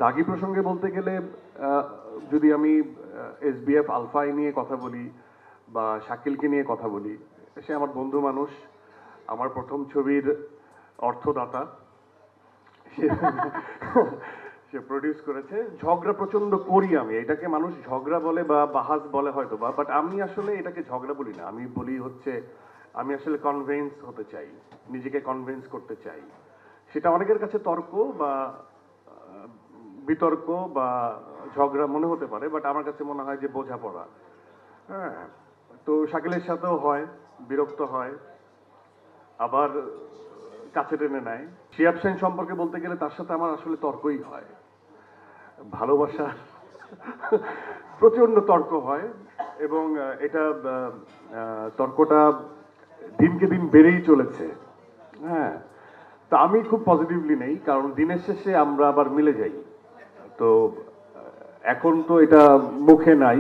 দাগি প্রসঙ্গে বলতে গেলে যদি আমি এসবিএফ আলফাই নিয়ে কথা বলি বা শাকিলকে নিয়ে কথা বলি, সে আমার বন্ধু মানুষ, আমার প্রথম ছবির অর্থদাতা, সে প্রডিউস করেছে। ঝগড়া প্রচন্ড করি আমি, এটাকে মানুষ ঝগড়া বলে বা বাহাস বলে হয়তো বা, বাট আমি আসলে এটাকে ঝগড়া বলি না, আমি বলি হচ্ছে আমি আসলে কনভিন্স হতে চাই, নিজেকে কনভিন্স করতে চাই। সেটা অনেকের কাছে তর্ক বা বিতর্ক বা ঝগড়া মনে হতে পারে, বাট আমার কাছে মনে হয় যে বোঝাপড়া। হ্যাঁ, তো শাকিলের সাথেও হয়, বিরক্ত হয়, আবার কাছে টেনে নেয়। শিহাব শাহীন সম্পর্কে বলতে গেলে তার সাথে আমার আসলে তর্কই হয়, ভালোবাসা প্রচন্ড তর্ক হয়, এবং এটা তর্কটা দিনকে দিন বেড়েই চলেছে। হ্যাঁ, তা আমি খুব পজিটিভলি নেই, কারণ দিনের শেষে আমরা আবার মিলে যাই। তো এখন তো এটা মুখে নাই,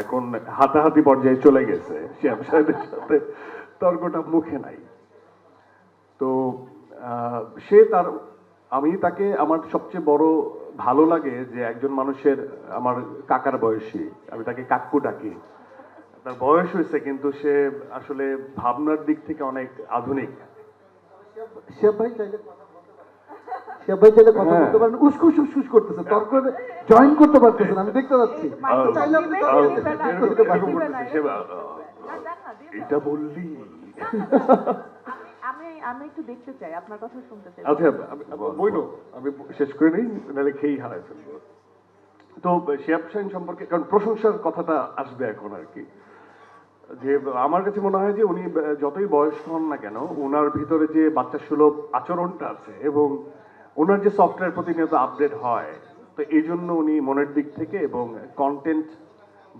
এখন হাতাহাতি পর্যায়ে চলে গেছে, শিহাব সাহেবের সাথে তর্কটা মুখে নাই। তো সে তার, আমি তাকে, আমার সবচেয়ে বড় ভালো লাগে যে একজন মানুষের, আমার কাকার বয়সী, আমি তাকে কাক্কু ডাকি, তার বয়স হয়েছে কিন্তু সে আসলে ভাবনার দিক থেকে অনেক আধুনিক। শিহাব ভাই চাইলে কথা বলতে পারেন, উস্কুস উস্কুস করতেছে, তর্ক জয়েন করতে পারতেছেন, আমি দেখতে পাচ্ছি। এটা বললি আমি একটু দেখতে চাই, আপনার কথা শুনতে চাই। আচ্ছা, বইলো আমি শেষ করে নিই, নাহলে খেয়েই হারাই ফেলবো। তো শিহাব শাহীন সম্পর্কে, কারণ প্রশংসার কথাটা আসবে এখন আর কি, যে আমার কাছে মনে হয় যে উনি যতই বয়স্ক হন না কেন, ওনার ভিতরে যে বাচ্চা সুলভ আচরণটা আছে এবং ওনার যে সফটওয়্যার প্রতিনিয়ত আপডেট হয়, তো এই জন্য উনি মনের দিক থেকে এবং কন্টেন্ট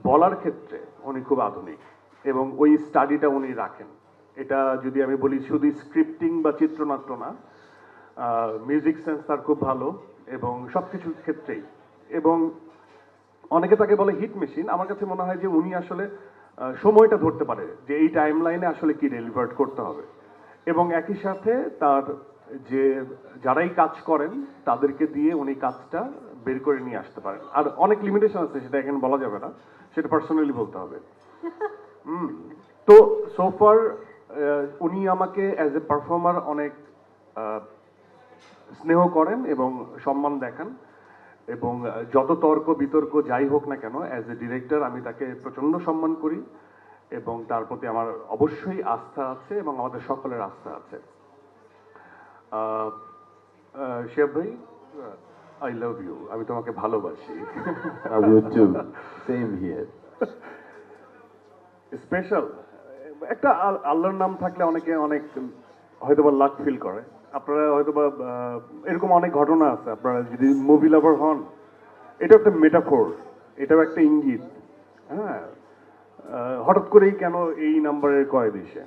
বলার ক্ষেত্রে উনি খুব আধুনিক, এবং ওই স্টাডিটা উনি রাখেন। এটা যদি আমি বলি শুধু স্ক্রিপ্টিং বা চিত্রনাট্য না, মিউজিক সেন্স তার খুব ভালো এবং সব কিছুর ক্ষেত্রেই। এবং অনেকে তাকে বলে হিট মেশিন, আমার কাছে মনে হয় যে উনি আসলে সময়টা ধরতে পারে যে এই টাইম লাইনে আসলে কি ডেলিভার করতে হবে, এবং একই সাথে তার যে যারাই কাজ করেন তাদেরকে দিয়ে উনি কাজটা বের করে নিয়ে আসতে পারেন। আর অনেক লিমিটেশন আছে, সেটা এখানে বলা যাবে না, সেটা পার্সোনালি বলতে হবে। তো সোফার উনি আমাকে অ্যাজ এ পারফর্মার অনেক স্নেহ করেন এবং সম্মান দেখান, এবং যত তর্ক বিতর্ক যাই হোক না কেন, অ্যাজ এ ডিরেক্টর আমি তাকে প্রচন্ড সম্মান করি এবং তার প্রতি আমার অবশ্যই আস্থা আছে এবং আমাদের সকলের আস্থা আছে। শিহাব ভাই, আই লাভ ইউ, আমি তোমাকে ভালোবাসি। স্পেশাল একটা আল্লাহর নাম থাকলে অনেকে অনেক হয়তোবা লাক ফিল করে। আপনারা হয়তোবা এরকম অনেক ঘটনা আছে, আপনারা যদি মুভি লাভার হন, এটা একটা মেটাফোর, এটাও একটা ইঙ্গিত। হ্যাঁ, হঠাৎ করেই কেন এই নাম্বারের কয় দিছে,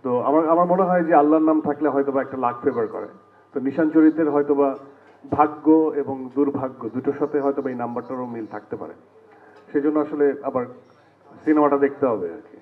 তো আমার মনে হয় যে আল্লাহর নাম থাকলে হয়তোবা একটা লাক ফেভার করে। তো নিশান চরিত্রের হয়তোবা ভাগ্য এবং দুর্ভাগ্য দুটোর সাথে হয়তোবা এই নাম্বারটারও মিল থাকতে পারে, সেই জন্য আসলে আবার সিনেমাটা দেখতে হবে আর কি।